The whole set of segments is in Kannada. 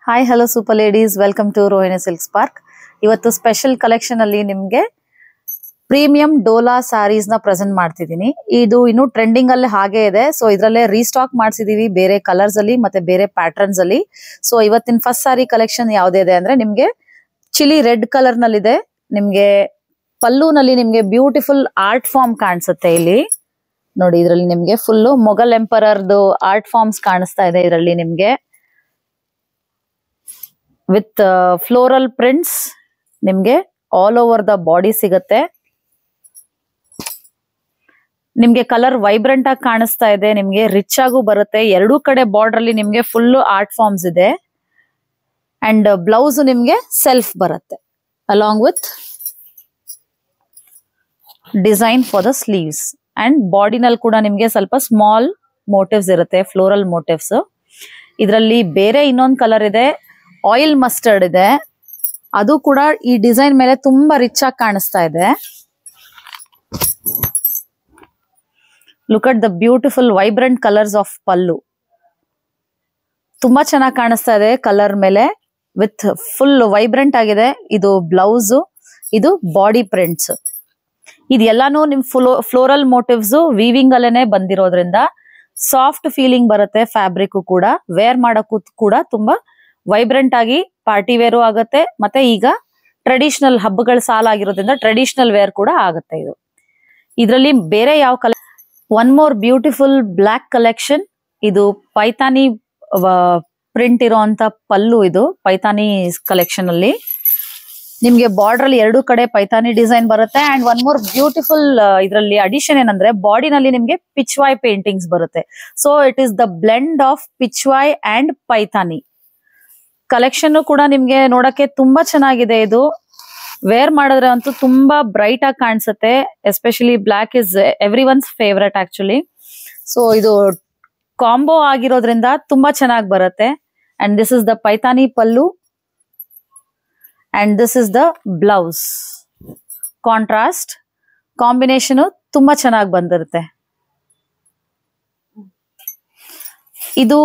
Hi hello super ladies, welcome to Rohini silk spark. ಇವತ್ತು ಸ್ಪೆಷಲ್ ಕಲೆಕ್ಷನ್ ಅಲ್ಲಿ ನಿಮ್ಗೆ ಪ್ರೀಮಿಯಂ ಡೋಲಾ ಸಾರೀಸ್ ನ ಪ್ರೆಸೆಂಟ್ ಮಾಡ್ತಿದ್ದೀನಿ. ಇದು ಇನ್ನು ಟ್ರೆಂಡಿಂಗ್ ಅಲ್ಲಿ ಹಾಗೆ ಇದೆ. ಸೊ ಇದ್ರಲ್ಲೇ ರೀಸ್ಟಾಕ್ ಮಾಡಿಸಿದೀವಿ ಬೇರೆ ಕಲರ್ಸ್ ಅಲ್ಲಿ ಮತ್ತೆ ಬೇರೆ ಪ್ಯಾಟರ್ನ್ಸ್ ಅಲ್ಲಿ. ಸೊ ಇವತ್ತಿನ ಫಸ್ಟ್ ಸಾರಿ ಕಲೆಕ್ಷನ್ ಯಾವ್ದಿದೆ ಅಂದ್ರೆ ನಿಮ್ಗೆ ಚಿಲಿ ರೆಡ್ ಕಲರ್ ನಲ್ಲಿ ಇದೆ. ನಿಮ್ಗೆ ಪಲ್ಲುನಲ್ಲಿ ನಿಮ್ಗೆ ಬ್ಯೂಟಿಫುಲ್ ಆರ್ಟ್ ಫಾರ್ಮ್ ಕಾಣಿಸುತ್ತೆ. ಇಲ್ಲಿ ನೋಡಿ, ಇದ್ರಲ್ಲಿ ನಿಮ್ಗೆ ಫುಲ್ ಮೊಘಲ್ ಎಂಪರರ್ದು ಆರ್ಟ್ ಫಾರ್ಮ್ಸ್ ಕಾಣಿಸ್ತಾ ಇದೆ. ಇದರಲ್ಲಿ ನಿಮ್ಗೆ ವಿತ್ ಫ್ಲೋರಲ್ ಪ್ರಿಂಟ್ಸ್ ನಿಮ್ಗೆ ಆಲ್ ಓವರ್ ದ ಬಾಡಿ ಸಿಗತ್ತೆ. ನಿಮ್ಗೆ ಕಲರ್ ವೈಬ್ರೆಂಟ್ ಆಗಿ ಕಾಣಿಸ್ತಾ ಇದೆ, ನಿಮ್ಗೆ ರಿಚ್ ಆಗು ಬರುತ್ತೆ. ಎರಡೂ ಕಡೆ ಬಾರ್ಡರ್ ಅಲ್ಲಿ ನಿಮ್ಗೆ ಫುಲ್ ಆರ್ಟ್ ಫಾರ್ಮ್ಸ್ ಇದೆ. ಅಂಡ್ ಬ್ಲೌಸ್ ನಿಮ್ಗೆ ಸೆಲ್ಫ್ ಬರುತ್ತೆ along with design for the sleeves. And ಬಾಡಿನಲ್ಲಿ ಕೂಡ ನಿಮ್ಗೆ ಸ್ವಲ್ಪ ಸ್ಮಾಲ್ ಮೋಟಿವ್ಸ್ ಇರುತ್ತೆ, ಫ್ಲೋರಲ್ ಮೋಟಿವ್ಸ್. ಇದರಲ್ಲಿ ಬೇರೆ ಇನ್ನೊಂದು ಕಲರ್ ಇದೆ, ಆಯಿಲ್ ಮಸ್ಟರ್ಡ್ ಇದೆ. ಅದು ಕೂಡ ಈ ಡಿಸೈನ್ ಮೇಲೆ ತುಂಬಾ ರಿಚ್ ಆಗಿ ಕಾಣಿಸ್ತಾ ಇದೆ. Look at the beautiful vibrant colours of pallu. ತುಂಬಾ ಚೆನ್ನಾಗಿ ಕಾಣಿಸ್ತಾ ಇದೆ ಕಲರ್ ಮೇಲೆ, ವಿತ್ ಫುಲ್ ವೈಬ್ರೆಂಟ್ ಆಗಿದೆ. ಇದು ಬ್ಲೌಸ್, ಇದು ಬಾಡಿ ಪ್ರಿಂಟ್ಸ್. ಇದೆಲ್ಲಾನು ನಿಮ್ ಫ್ಲೋರಲ್ ಮೋಟಿವ್ಸ್ ವೀವಿಂಗ್ ಅಲ್ಲೇನೆ ಬಂದಿರೋದ್ರಿಂದ ಸಾಫ್ಟ್ ಫೀಲಿಂಗ್ ಬರುತ್ತೆ. ಫ್ಯಾಬ್ರಿಕ್ ಕೂಡ ವೇರ್ ಮಾಡಕ್ಕೂ ಕೂಡ ತುಂಬಾ ವೈಬ್ರೆಂಟ್ ಆಗಿ ಪಾರ್ಟಿ ವೇರು ಆಗುತ್ತೆ. ಮತ್ತೆ ಈಗ ಟ್ರೆಡಿಷನಲ್ ಹಬ್ಬಗಳ ಸಾಲ ಆಗಿರೋದ್ರಿಂದ ಟ್ರೆಡಿಷನಲ್ ವೇರ್ ಕೂಡ ಆಗುತ್ತೆ. ಇದು ಇದರಲ್ಲಿ ಬೇರೆ ಯಾವ colour, one more beautiful black collection. ಇದು ಪೈತಾನಿ ಪ್ರಿಂಟ್ ಇರೋಂತ ಪಲ್ಲು. ಇದು ಪೈತಾನಿ ಕಲೆಕ್ಷನ್ ಅಲ್ಲಿ ನಿಮ್ಗೆ ಬಾರ್ಡರ್ ಅಲ್ಲಿ ಎರಡು ಕಡೆ ಪೈತಾನಿ ಡಿಸೈನ್ ಬರುತ್ತೆ. ಅಂಡ್ ಒನ್ ಮೋರ್ ಬ್ಯೂಟಿಫುಲ್ ಇದರಲ್ಲಿ ಅಡಿಷನ್ ಏನಂದ್ರೆ ಬಾಡಿನಲ್ಲಿ ನಿಮ್ಗೆ ಪಿಚ್ವಾಯ್ ಪೇಂಟಿಂಗ್ಸ್ ಬರುತ್ತೆ. So it is the blend of Pichwai and Paithani. Collection ಕೂಡ ನಿಮ್ಗೆ ನೋಡಕ್ಕೆ ತುಂಬಾ ಚೆನ್ನಾಗಿದೆ. ಇದು ವೇರ್ ಮಾಡಿದ್ರೆ ಅಂತೂ ತುಂಬಾ ಬ್ರೈಟ್ ಆಗಿ ಕಾಣಿಸುತ್ತೆ. Especially black is everyone's favourite actually. So ಇದು ಕಾಂಬೋ ಆಗಿರೋದ್ರಿಂದ ತುಂಬಾ ಚೆನ್ನಾಗಿ ಬರುತ್ತೆ. And this is the Paithani pallu and this is the blouse. Contrast combination ತುಂಬಾ ಚೆನ್ನಾಗಿ ಬಂದಿರುತ್ತೆ. ಇದು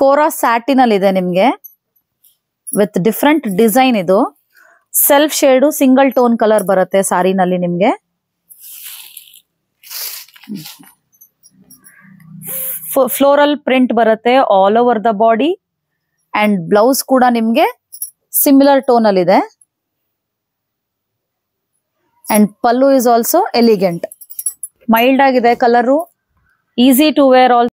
ಕೋರಾ ಸ್ಯಾಟಿನ್ ಅಲ್ಲಿ ಇದೆ ನಿಮ್ಗೆ ವಿತ್ ಡಿಫ್ರೆಂಟ್ ಡಿಸೈನ್. ಇದು self shade single tone colour ಬರುತ್ತೆ ಸಾರಿನಲ್ಲಿ. ನಿಮ್ಗೆ ಫ್ಲೋರಲ್ ಪ್ರಿಂಟ್ ಬರುತ್ತೆ all over the body. And blouse ಕೂಡ ನಿಮ್ಗೆ ಸಿಮಿಲರ್ ಟೋನ್ ಅಲ್ಲಿ ಇದೆ. And pallu is also elegant, mild ಆಗಿದೆ colour, easy to wear. Also